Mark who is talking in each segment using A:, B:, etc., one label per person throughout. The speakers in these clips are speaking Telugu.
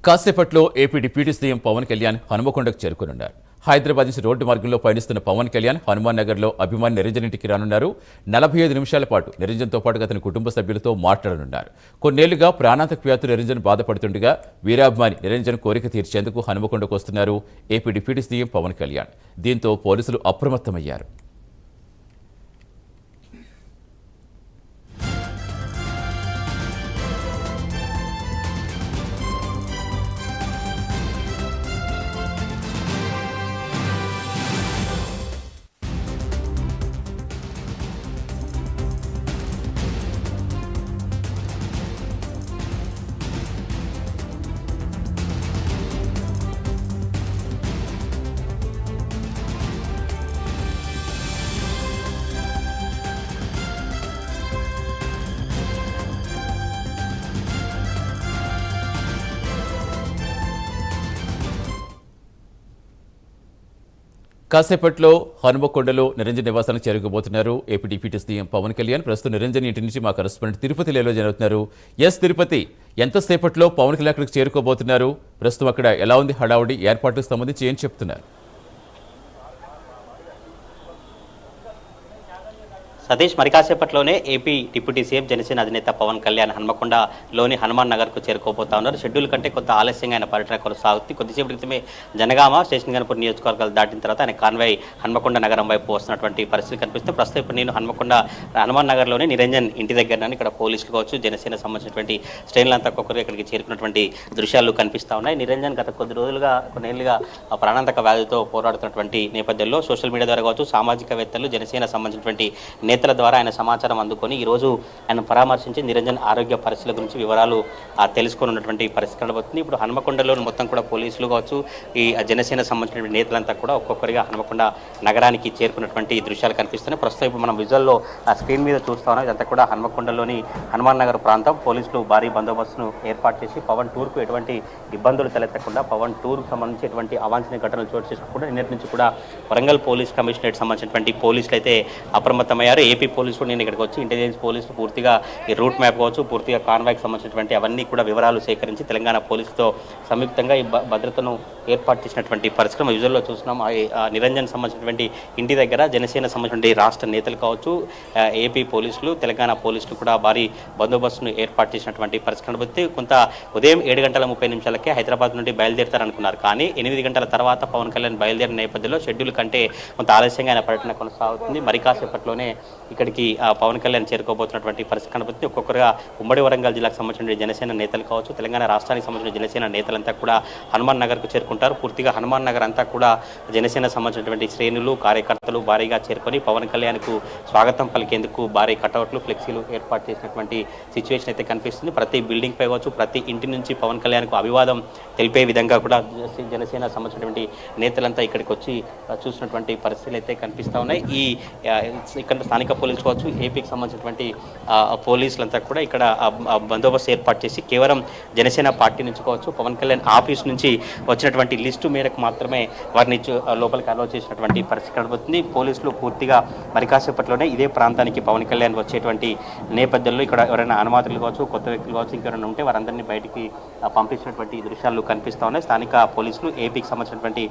A: కాసేపట్లో AP deputy CM Pawan Kalyan హనుమకొండకు చేరుకునున్నారు. హైదరాబాద్ నుంచి రోడ్డు మార్గంలో పయనిస్తున్న పవన్ కళ్యాణ్ హనుమాన్ నగర్లో అభిమాని నిరంజన్ ఇంటికి రానున్నారు. 45 నిమిషాల పాటు నిరంజన్తో పాటు అతని కుటుంబ సభ్యులతో మాట్లాడనున్నారు. కొన్నేళ్లుగా ప్రాణాంతక వ్యాధులు నిరంజన్ బాధపడుతుండగా వీరాభిమాని నిరంజన్ కోరిక తీర్చేందుకు హనుమకొండకు వస్తున్నారు AP deputy CM Pawan Kalyan. దీంతో పోలీసులు అప్రమత్తమయ్యారు. కాసేపట్లో హనుమకొండలో నిరంజన్ నివాసానికి చేరుకోబోతున్నారు AP deputy CM Pawan Kalyan. ప్రస్తుతం నిరంజన్ ఇంటి నుంచి మా కరెస్పాండెంట్ తిరుపతి లేలో జరుగుతున్నారు. తిరుపతి, ఎంతసేపట్లో పవన్ కళ్యాణ్ అక్కడికి చేరుకోబోతున్నారు? ప్రస్తుతం అక్కడ ఎలా ఉంది హడావుడి? ఏర్పాట్లకు సంబంధించి ఏం చెప్తున్నారు?
B: సతీష్, మరి కాసేపట్లోనే ఏపీ డిప్యూటీ సీఎం జనసేన అధినేత పవన్ కళ్యాణ్ హన్మకొండలోని హనుమాన్ నగర్కు చేరుకోబోతా ఉన్నారు. షెడ్యూల్ కంటే కొంత ఆలస్యంగా ఆయన పర్యటన కొనసాగుతుంది. కొద్దిసేపటి క్రితమే జనగామ, స్టేషన్ గన్పూర్ నియోజకవర్గాలు దాటిన తర్వాత ఆయన కాన్వాయ్ హన్మకొండ నగరం వైపు వస్తున్నటువంటి పరిస్థితి కనిపిస్తుంది. ప్రస్తుతం ఇప్పుడు నేను హనుమాన్ నగర్లోని నిరంజన్ ఇంటి దగ్గర ఇక్కడ పోలీసులు కావచ్చు, జనసేన సంబంధించినటువంటి శ్రేణులంతా ఒక్కొక్కరు ఇక్కడికి చేరుకున్నటువంటి దృశ్యాలు కనిపిస్తూ ఉన్నాయి. నిరంజన్ గత కొన్నేళ్లుగా ప్రాణాంతక వ్యాధితో పోరాడుతున్నటువంటి నేపథ్యంలో సోషల్ మీడియా ద్వారా కావచ్చు, సామాజికవేత్తలు, జనసేన సంబంధించినటువంటి నేతల ద్వారా ఆయన సమాచారం అందుకొని ఈరోజు ఆయన పరామర్శించి నిరంజన్ ఆరోగ్య పరిస్థితుల గురించి వివరాలు తెలుసుకున్నటువంటి పరిస్థితి కనబడుతుంది. ఇప్పుడు హన్మకొండలో మొత్తం కూడా పోలీసులు కావచ్చు, ఈ జనసేన సంబంధించిన నేతలంతా కూడా ఒక్కొక్కరిగా హన్మకొండ నగరానికి చేరుకున్నటువంటి దృశ్యాలు కనిపిస్తున్నాయి. ప్రస్తుతం ఇప్పుడు మనం విజువల్లో స్క్రీన్ మీద చూస్తా ఉన్నాం. ఇదంతా కూడా హన్మకొండలోని హనుమాన్ నగర్ ప్రాంతం. పోలీసులు భారీ బందోబస్తును ఏర్పాటు చేసి పవన్ టూర్కు ఎటువంటి ఇబ్బందులు తలెత్తకుండా, పవన్ టూర్కు సంబంధించి ఎటువంటి అవాంఛనీయ ఘటనలు చోటు చేసుకోకుండా నిన్నటి నుంచి కూడా వరంగల్ పోలీస్ కమిషనరేట్ సంబంధించినటువంటి పోలీసులు అయితే అప్రమత్తమయ్యారు. ఏపీ పోలీసులు నేను ఇక్కడికి వచ్చి ఇంటెలిజెన్స్ పోలీసులు పూర్తిగా ఈ రూట్ మ్యాప్ కావచ్చు, పూర్తిగా కాన్వాయ్కి సంబంధించినటువంటి అవన్నీ కూడా వివరాలు సేకరించి తెలంగాణ పోలీసుతో సంయుక్తంగా ఈ భద్రతను ఏర్పాటు చేసినటువంటి పరిస్థితి విజువల్లో చూస్తున్నాం. నిరంజన్ సంబంధించినటువంటి ఇంటి దగ్గర జనసేన సంబంధించిన రాష్ట్ర నేతలు కావచ్చు, ఏపీ పోలీసులు, తెలంగాణ పోలీసులు కూడా భారీ బందోబస్తును ఏర్పాటు చేసినటువంటి పరిస్థితి కనబడితే కొంత ఉదయం 7:30 హైదరాబాద్ నుండి బయలుదేరుతారనుకున్నారు. కానీ 8 గంటల తర్వాత పవన్ కళ్యాణ్ బయలుదేరిన నేపథ్యంలో షెడ్యూల్ కంటే కొంత ఆలస్యంగా ఆయన పర్యటన కొనసాగుతుంది. మరి కాసేపట్లోనే ఇక్కడికి పవన్ కళ్యాణ్ చేరుకోబోతున్నటువంటి పరిస్థితి కనబడుతుంది. ఒక్కొక్కరుగా ఉమ్మడి వరంగల్ జిల్లాకు సంబంధించిన జనసేన నేతలు కావచ్చు, తెలంగాణ రాష్ట్రానికి సంబంధించిన జనసేన నేతలంతా కూడా హనుమాన్ నగర్కు చేరుకుంటారు. పూర్తిగా హనుమాన్ నగర్ అంతా కూడా జనసేన సంబంధించినటువంటి శ్రేణులు, కార్యకర్తలు భారీగా చేరుకొని పవన్ కళ్యాణ్కు స్వాగతం పలికేందుకు భారీ కటౌట్లు, ఫ్లెక్సీలు ఏర్పాటు చేసినటువంటి సిచ్యువేషన్ అయితే కనిపిస్తుంది. ప్రతి బిల్డింగ్ పై కావచ్చు, ప్రతి ఇంటి నుంచి పవన్ కళ్యాణ్కు అభివాదం తెలిపే విధంగా కూడా జనసేన సంబంధించినటువంటి నేతలంతా ఇక్కడికి వచ్చి చూసినటువంటి పరిస్థితులు అయితే కనిపిస్తూ ఉన్నాయి. ఇక్కడ స్థానిక పోలీసులు కావచ్చు, ఏపీకి సంబంధించినటువంటి పోలీసులంతా కూడా ఇక్కడ బందోబస్తు ఏర్పాటు చేసి కేవలం జనసేన పార్టీ నుంచి కావచ్చు, పవన్ కళ్యాణ్ ఆఫీస్ నుంచి వచ్చినటువంటి లిస్టు మేరకు మాత్రమే వారిని లోపలికి అలౌ చేసినటువంటి పరిస్థితి కనబడుతుంది. పోలీసులు పూర్తిగా మరి కాసేపట్లోనే ఇదే ప్రాంతానికి పవన్ కళ్యాణ్ వచ్చేటువంటి నేపథ్యంలో ఇక్కడ ఎవరైనా అనుమాతులు కావచ్చు, కొత్త వ్యక్తులు కావచ్చు, ఇంకెవరైనా ఉంటే వారందరినీ బయటికి పంపించినటువంటి దృశ్యాలు కనిపిస్తూ ఉన్నాయి. స్థానిక పోలీసులు, ఏపీకి సంబంధించినటువంటి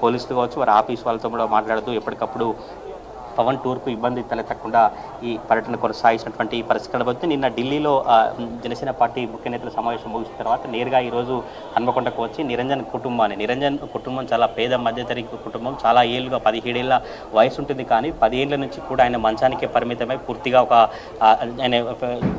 B: పోలీసులు కావచ్చు, వారి ఆఫీస్ వాళ్ళతో కూడా మాట్లాడుతూ ఎప్పటికప్పుడు పవన్ టూర్కు ఇబ్బంది తలెత్తకుండా ఈ పర్యటన కొనసాగించినటువంటి పరిస్థితి కనబడుతుంది. నిన్న ఢిల్లీలో జనసేన పార్టీ ముఖ్య నేతల సమావేశం ముగిసిన తర్వాత నేరుగా ఈరోజు హన్మకొండకు వచ్చి నిరంజన్ కుటుంబం చాలా పేద మధ్యతరగతి కుటుంబం. చాలా ఏళ్ళుగా 17 ఏళ్ళ వయసు ఉంటుంది. కానీ 10 ఏళ్ళ నుంచి కూడా ఆయన మంచానికే పరిమితమై పూర్తిగా ఆయన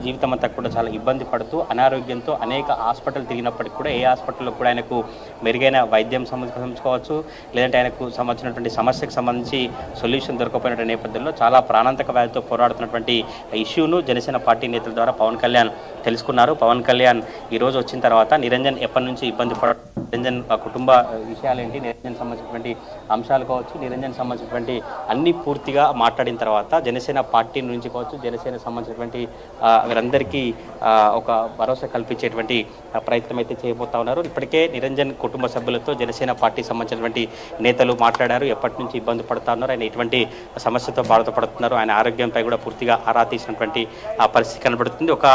B: జీవితం అంతా కూడా చాలా ఇబ్బంది పడుతూ అనారోగ్యంతో అనేక హాస్పిటల్ తిరిగినప్పటికీ కూడా ఏ హాస్పిటల్లో కూడా ఆయనకు మెరుగైన వైద్యం సంబంధించుకోవచ్చు, లేదంటే ఆయనకు సంబంధించినటువంటి సమస్యకు సంబంధించి సొల్యూషన్ దొరకపోయిన నేపథ్యంలో చాలా ప్రాణాంతక వ్యాధితో పోరాడుతున్నటువంటి ఇష్యూను జనసేన పార్టీ నేతల ద్వారా పవన్ కళ్యాణ్ తెలుసుకున్నారు. పవన్ కళ్యాణ్ ఈరోజు వచ్చిన తర్వాత నిరంజన్ ఎప్పటి నుంచి ఇబ్బంది నిరంజన్ కుటుంబ విషయాలేంటి, నిరంజన్ సంబంధించినటువంటి అంశాలు కావచ్చు, నిరంజన్ సంబంధించినటువంటి అన్ని పూర్తిగా మాట్లాడిన తర్వాత జనసేన పార్టీ నుంచి కావచ్చు, జనసేన సంబంధించినటువంటి వీరందరికీ ఒక భరోసా కల్పించేటువంటి ప్రయత్నం అయితే చేయబోతా ఉన్నారు. ఇప్పటికే నిరంజన్ కుటుంబ సభ్యులతో జనసేన పార్టీ సంబంధించినటువంటి నేతలు మాట్లాడారు. ఎప్పటి నుంచి ఇబ్బంది పడుతా ఉన్నారు, ఆయన ఎటువంటి సమస్యతో బాధపడుతున్నారు, ఆయన ఆరోగ్యంపై కూడా పూర్తిగా ఆరా తీసినటువంటి పరిస్థితి కనబడుతుంది. ఒక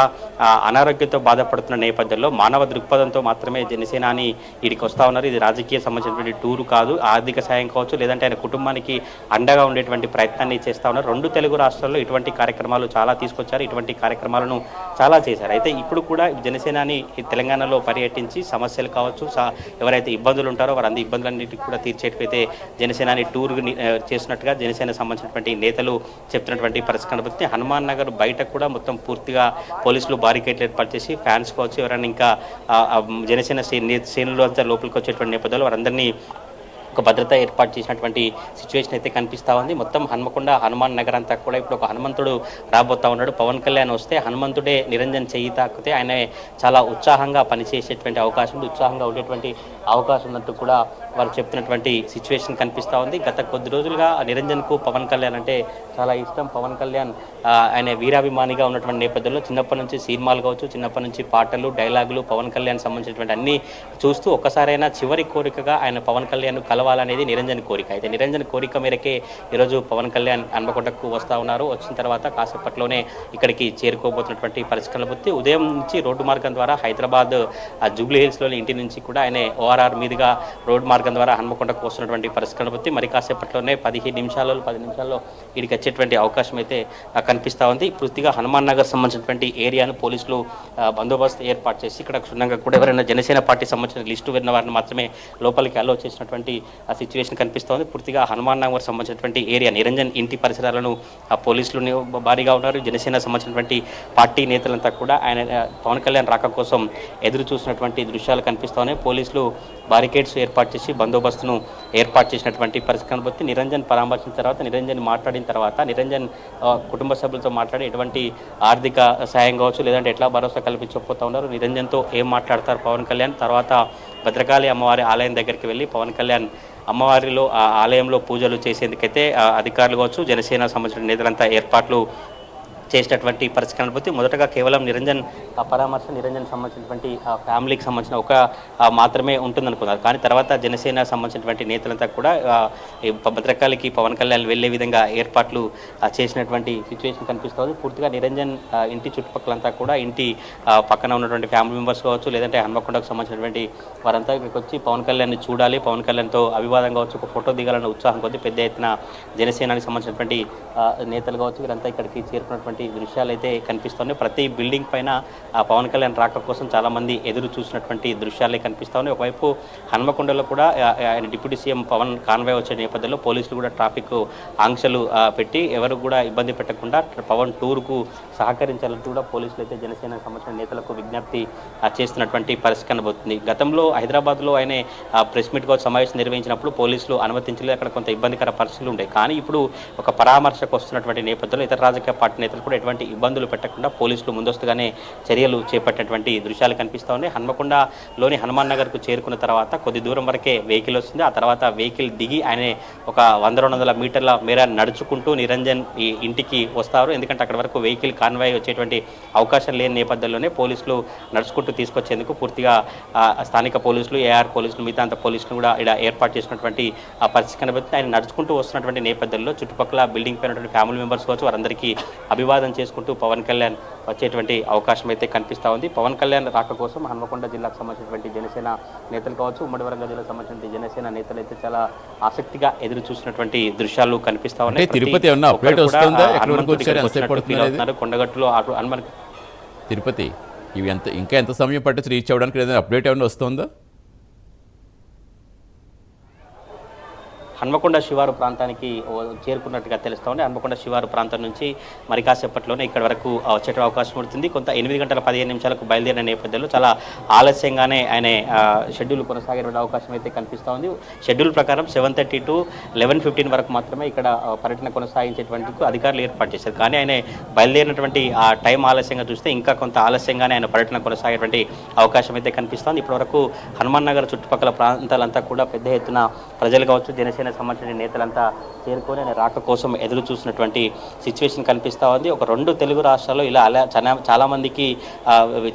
B: అనారోగ్యంతో బాధపడుతున్న నేపథ్యంలో మానవ దృక్పథంతో మాత్రమే జనసేనాని వీడికి వస్తూ ఉన్నారు. ఇది రాజకీయ సంబంధించినటువంటి టూరు కాదు, ఆర్థిక సాయం కావచ్చు, లేదంటే ఆయన కుటుంబానికి అండగా ఉండేటువంటి ప్రయత్నాన్ని చేస్తూ ఉన్నారు. 2 తెలుగు రాష్ట్రాల్లో ఇటువంటి కార్యక్రమాలు చాలా తీసుకొచ్చారు, ఇటువంటి కార్యక్రమాలను చాలా చేశారు. అయితే ఇప్పుడు కూడా జనసేనాని తెలంగాణలో పర్యటించి సమస్యలు కావచ్చు, ఎవరైతే ఇబ్బందులు ఉంటారో వారందరి ఇబ్బందులన్నింటికి కూడా తీర్చేటైతే జనసేనాని టూర్ చేస్తున్నట్టుగా జనసేన సంబంధించినటువంటి నేతలు చెప్తున్నటువంటి పరిస్థితి. హనుమాన్ నగర్ బయట కూడా మొత్తం పూర్తిగా పోలీసులు బారికేట్లు ఏర్పాటు చేసి ఫ్యాన్స్ కావచ్చు, ఎవరైనా ఇంకా జనసేన శ్రేణులు అంతా లోపలికి వచ్చేటువంటి నేపథ్యంలో వారందరినీ ఒక భద్రత ఏర్పాటు చేసినటువంటి సిచ్యువేషన్ అయితే కనిపిస్తూ ఉంది. మొత్తం హన్మకొండ హనుమాన్ నగర్ అంతా కూడా ఇప్పుడు ఒక హనుమంతుడు రాబోతా ఉన్నాడు. పవన్ కళ్యాణ్ వస్తే హనుమంతుడే నిరంజన్ చెయ్యి తాకితే ఆయన చాలా ఉత్సాహంగా పనిచేసేటువంటి అవకాశం ఉంది, ఉత్సాహంగా ఉండేటువంటి అవకాశం ఉన్నట్టు కూడా వారు చెప్తున్నటువంటి సిచ్యువేషన్ కనిపిస్తూ ఉంది. గత కొద్ది రోజులుగా నిరంజన్కు పవన్ కళ్యాణ్ అంటే చాలా ఇష్టం. పవన్ కళ్యాణ్ ఆయన వీరాభిమానిగా ఉన్నటువంటి నేపథ్యంలో చిన్నప్పటి నుంచి సినిమాలు కావచ్చు, చిన్నప్పటి నుంచి పాటలు, డైలాగులు, పవన్ కళ్యాణ్ సంబంధించినటువంటి అన్ని చూస్తూ ఒక్కసారైనా చివరి కోరికగా ఆయన పవన్ కళ్యాణ్ కలవాలనేది నిరంజన్ కోరిక. అయితే నిరంజన్ కోరిక మేరకే ఈరోజు పవన్ కళ్యాణ్ హన్మకొండకు వస్తూ ఉన్నారు. వచ్చిన తర్వాత కాసేపట్లోనే ఇక్కడికి చేరుకోబోతున్నటువంటి పరిస్థితుల బుద్ధి. ఉదయం నుంచి రోడ్డు మార్గం ద్వారా హైదరాబాద్ జూబ్లీ హిల్స్లోని ఇంటి నుంచి కూడా ఆయన ఓఆర్ఆర్ మీదుగా రోడ్డు మార్గం ద్వారా హన్మకొండకు వస్తున్నటువంటి పరిస్థితుల బుద్ధి. మరి కాసేపట్లోనే 10 నిమిషాల్లో ఇక్కడికి వచ్చేటువంటి అవకాశం అయితే కనిపిస్తూ ఉంది. పూర్తిగా హనుమాన్ నగర్ సంబంధించినటువంటి ఏరియాను పోలీసులు బందోబస్తు ఏర్పాటు చేసి ఇక్కడ క్షుణ్ణంగా కూడా ఎవరైనా జనసేన పార్టీ సంబంధించిన లిస్టు విన్న వారిని మాత్రమే లోపలికి అలో చేసినటువంటి సిచ్యువేషన్ కనిపిస్తోంది. పూర్తిగా హనుమాన్ నగర్ సంబంధించినటువంటి ఏరియా నిరంజన్ ఇంటి పరిసరాలను పోలీసులు భారీగా ఉన్నారు. జనసేన సంబంధించినటువంటి పార్టీ నేతలంతా కూడా ఆయన పవన్ కళ్యాణ్ రాక కోసం ఎదురు చూసినటువంటి దృశ్యాలు కనిపిస్తున్నాయి. పోలీసులు బారికేడ్స్ ఏర్పాటు చేసి బందోబస్తును ఏర్పాటు చేసినటువంటి పరిస్థితిని బట్టి నిరంజన్ పరామర్శించిన తర్వాత, నిరంజన్ మాట్లాడిన తర్వాత, నిరంజన్ కుటుంబ సభ్యులతో మాట్లాడి ఎటువంటి ఆర్థిక సాయం కావచ్చు, లేదంటే ఎట్లా భరోసా కల్పించకపోతా ఉన్నారు, నిరంజన్తో ఏం మాట్లాడతారు పవన్ కళ్యాణ్, తర్వాత భద్రకాళి అమ్మవారి ఆలయం దగ్గరికి వెళ్ళి పవన్ కళ్యాణ్ అమ్మవారిలో ఆ ఆలయంలో పూజలు చేసేందుకైతే అధికారులు కావచ్చు, జనసేన సంబంధించిన నేతలంతా ఏర్పాట్లు చేసినటువంటి పరిస్థితి అనుభూతి. మొదటగా కేవలం నిరంజన్ పరామర్శ, నిరంజన్ సంబంధించినటువంటి ఫ్యామిలీకి సంబంధించిన ఒక మాత్రమే ఉంటుందనుకున్నారు. కానీ తర్వాత జనసేన సంబంధించినటువంటి నేతలంతా కూడా భద్రకాళికి పవన్ కళ్యాణ్ వెళ్లే విధంగా ఏర్పాట్లు చేసినటువంటి సిచ్యువేషన్ కనిపిస్తుంది. పూర్తిగా నిరంజన్ ఇంటి చుట్టుపక్కలంతా కూడా ఇంటి పక్కన ఉన్నటువంటి ఫ్యామిలీ మెంబర్స్ కావచ్చు, లేదంటే హన్మకొండకు సంబంధించినటువంటి వారంతా ఇక్కడికి వచ్చి పవన్ కళ్యాణ్ని చూడాలి, పవన్ కళ్యాణ్తో అభివాదం కావచ్చు, ఒక ఫోటో దిగాలన్న ఉత్సాహం కొద్ది పెద్ద ఎత్తున జనసేనకి సంబంధించినటువంటి నేతలు కావచ్చు వీరంతా ఇక్కడికి చేరుకున్నటువంటి దృశ్యాలు అయితే కనిపిస్తున్నాయి. ప్రతి బిల్డింగ్ పైన పవన్ కళ్యాణ్ రాక కోసం చాలా మంది ఎదురు చూసినటువంటి దృశ్యాలే కనిపిస్తున్నాయి. ఒకవైపు హన్మకొండలో కూడా ఆయన డిప్యూటీ సీఎం పవన్ కాన్వాయ్ వచ్చే నేపథ్యంలో పోలీసులు కూడా ట్రాఫిక్ ఆంక్షలు పెట్టి ఎవరు కూడా ఇబ్బంది పెట్టకుండా పవన్ టూర్కు సహకరించాలంటూ కూడా పోలీసులు అయితే జనసేన సంబంధించిన నేతలకు విజ్ఞప్తి చేస్తున్నటువంటి పరిస్థితి కనబడుతుంది. గతంలో హైదరాబాద్లో ఆయన ప్రెస్ మీట్ కోసం సమావేశం నిర్వహించినప్పుడు పోలీసులు అనుమతించలేదు, అక్కడ కొంత ఇబ్బందికర పరిస్థితులు ఉంటాయి. కానీ ఇప్పుడు ఒక పరామర్శకు వస్తున్నటువంటి నేపథ్యంలో ఇతర రాజకీయ పార్టీ నేతలు కూడా ఎటువంటి ఇబ్బందులు పెట్టకుండా పోలీసులు ముందస్తుగానే చర్యలు చేపట్టినటువంటి దృశ్యాలు కనిపిస్తూ ఉన్నాయి. హన్మకొండలోని హనుమాన్ నగర్కు చేరుకున్న తర్వాత కొద్ది దూరం వరకే వెహికల్ వస్తుంది. ఆ తర్వాత వెహికల్ దిగి ఆయన ఒక 100-200 మీటర్ల మేర నడుచుకుంటూ నిరంజన్ ఈ ఇంటికి వస్తారు. ఎందుకంటే అక్కడ వరకు వెహికల్ కాన్వాయ్ వచ్చేటువంటి అవకాశం లేని నేపథ్యంలోనే పోలీసులు నడుచుకుంటూ తీసుకొచ్చేందుకు పూర్తిగా స్థానిక పోలీసులు, ఏఆర్ పోలీసులు, మిగతా అంత పోలీసులు కూడా ఇక్కడ ఏర్పాటు చేసినటువంటి పరిస్థితి కనబడుతుంది. ఆయన నడుచుకుంటూ వస్తున్నటువంటి నేపథ్యంలో చుట్టుపక్కల బిల్డింగ్ పైనటువంటి ఫ్యామిలీ మెంబర్స్ కావచ్చు వారందరికీ అభివాదం చేసుకుంటూ పవన్ కళ్యాణ్ వచ్చేటువంటి అవకాశం అయితే కనిపిస్తూ ఉంది. పవన్ కళ్యాణ్ రాక కోసం హన్మకొండ జిల్లాకు సంబంధించినటువంటి జనసేన నేతలు కావచ్చు, ఉమ్మడి వరంగల్ జిల్లాకు సంబంధించిన జనసేన నేతలు అయితే చాలా ఆసక్తిగా ఎదురు చూసినటువంటి దృశ్యాలు కనిపిస్తా ఉన్నాయి. కొండగట్టులో
A: తిరుపతి ఇవి ఇంకా ఎంత సమయం పట్టచ్చు రీచ్ అవ్వడానికి, ఏదైనా అప్డేట్ ఏమైనా వస్తుందా?
B: హన్మకొండ శివారు ప్రాంతానికి చేరుకున్నట్టుగా తెలుస్తూ ఉంది. హన్మకొండ శివారు ప్రాంతం నుంచి మరి కాసేపట్లోనే ఇక్కడ వరకు వచ్చే అవకాశం ఉంటుంది. కొంత 8:15 బయలుదేరిన నేపథ్యంలో చాలా ఆలస్యంగానే ఆయన షెడ్యూల్ కొనసాగే అవకాశం అయితే కనిపిస్తూ ఉంది. షెడ్యూల్ ప్రకారం 7:30 to 11:15 వరకు మాత్రమే ఇక్కడ పర్యటన కొనసాగించేటువంటి అధికారులు ఏర్పాటు చేశారు. కానీ ఆయన బయలుదేరినటువంటి ఆ టైం ఆలస్యంగా చూస్తే ఇంకా కొంత ఆలస్యంగానే ఆయన పర్యటన కొనసాగేటువంటి అవకాశం అయితే కనిపిస్తోంది. ఇప్పటివరకు హనుమాన్ నగర్ చుట్టుపక్కల ప్రాంతాలంతా కూడా పెద్ద ఎత్తున ప్రజలు కావచ్చు, జనసేన జనసేన సంబంధించిన నేతలంతా చేరుకొని ఆయన రాక కోసం ఎదురు చూసినటువంటి సిచ్యువేషన్ కనిపిస్తూ ఉంది. ఒక 2 తెలుగు రాష్ట్రాల్లో ఇలా చాలామందికి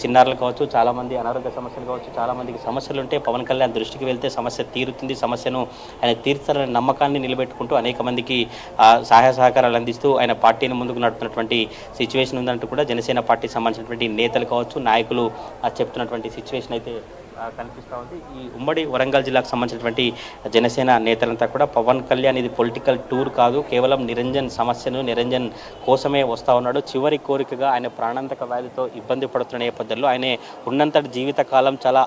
B: చిన్నారులు కావచ్చు, చాలామంది అనారోగ్య సమస్యలు కావచ్చు, చాలామందికి సమస్యలు ఉంటే పవన్ కళ్యాణ్ దృష్టికి వెళ్తే సమస్య తీరుతుంది, సమస్యను ఆయన తీర్చాలనే నమ్మకాన్ని నిలబెట్టుకుంటూ అనేక మందికి సహాయ సహకారాలు అందిస్తూ ఆయన పార్టీని ముందుకు నడుపుతున్నటువంటి సిచ్యువేషన్ ఉందంటూ కూడా జనసేన పార్టీకి సంబంధించినటువంటి నేతలు కావచ్చు, నాయకులు చెప్తున్నటువంటి సిచ్యువేషన్ అయితే కనిపిస్తూ ఉంది. ఈ ఉమ్మడి వరంగల్ జిల్లాకు సంబంధించినటువంటి జనసేన నేతలంతా కూడా పవన్ కళ్యాణ్ ఇది పొలిటికల్ టూర్ కాదు, కేవలం నిరంజన్ సమస్యను నిరంజన్ కోసమే వస్తూ ఉన్నాడు. చివరి కోరికగా ఆయన ప్రాణాంతక వ్యాధితో ఇబ్బంది పడుతున్న నేపథ్యంలో ఆయన ఉన్నంతటి జీవితకాలం చాలా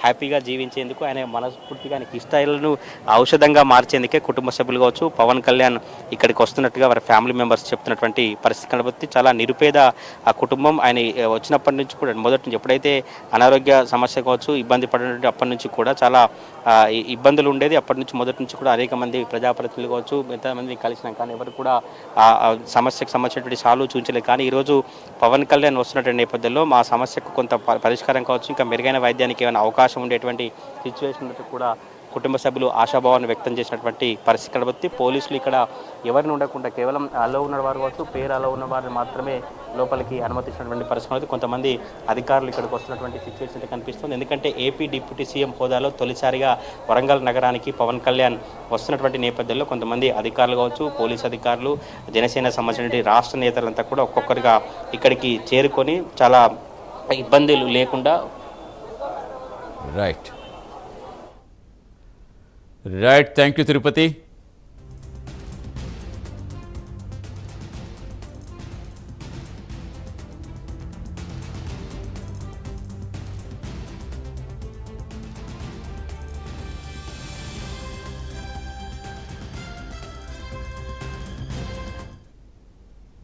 B: హ్యాపీగా జీవించేందుకు ఆయన మనస్ఫూర్తిగా ఆయనకి ఇష్టాలను ఔషధంగా మార్చేందుకే కుటుంబ సభ్యులు కావచ్చు పవన్ కళ్యాణ్ ఇక్కడికి వస్తున్నట్టుగా వారి ఫ్యామిలీ మెంబర్స్ చెప్తున్నటువంటి పరిస్థితి కనబడుతుంది. చాలా నిరుపేద ఆ కుటుంబం. ఆయన వచ్చినప్పటి నుంచి కూడా మొదటి నుంచి ఎప్పుడైతే అనారోగ్య సమస్య కావచ్చు ఇబ్బంది పడినటువంటి అప్పటి నుంచి కూడా చాలా ఇబ్బందులు ఉండేది. అప్పటి నుంచి మొదటి నుంచి కూడా అనేక మంది ప్రజాప్రతినిధులు కావచ్చు ఎంతమంది కలిసినాం కానీ ఎవరు కూడా ఆ సమస్యకు సంబంధించినటువంటి సాల్వ్ చూపించలేదు. కానీ ఈరోజు పవన్ కళ్యాణ్ వస్తున్నటువంటి నేపథ్యంలో మా సమస్యకు కొంత పరిష్కారం కావచ్చు, ఇంకా మెరుగైన వైద్యానికి ఏమైనా అవకాశం ఉండేటువంటి సిచ్యువేషన్ కూడా కుటుంబ సభ్యులు ఆశాభావాన్ని వ్యక్తం చేసినటువంటి పరిస్థితి కనబడుతుంది. పోలీసులు ఇక్కడ ఎవరిని ఉండకుండా కేవలం అలో ఉన్న వారు కావచ్చు, పేరు అలో ఉన్న వారిని మాత్రమే లోపలికి అనుమతించినటువంటి పరిస్థితి. కొంతమంది అధికారులు ఇక్కడికి వస్తున్నటువంటి సిచ్యువేషన్ కనిపిస్తుంది. ఎందుకంటే ఏపీ డిప్యూటీ సీఎం హోదాలో తొలిసారిగా వరంగల్ నగరానికి పవన్ కళ్యాణ్ వస్తున్నటువంటి నేపథ్యంలో కొంతమంది అధికారులు కావచ్చు, పోలీసు అధికారులు, జనసేన సంబంధించిన రాష్ట్ర నేతలంతా కూడా ఒక్కొక్కరిగా ఇక్కడికి చేరుకొని చాలా ఇబ్బందులు లేకుండా
A: రైట్ థ్యాంక్ యూ తిరుపతి.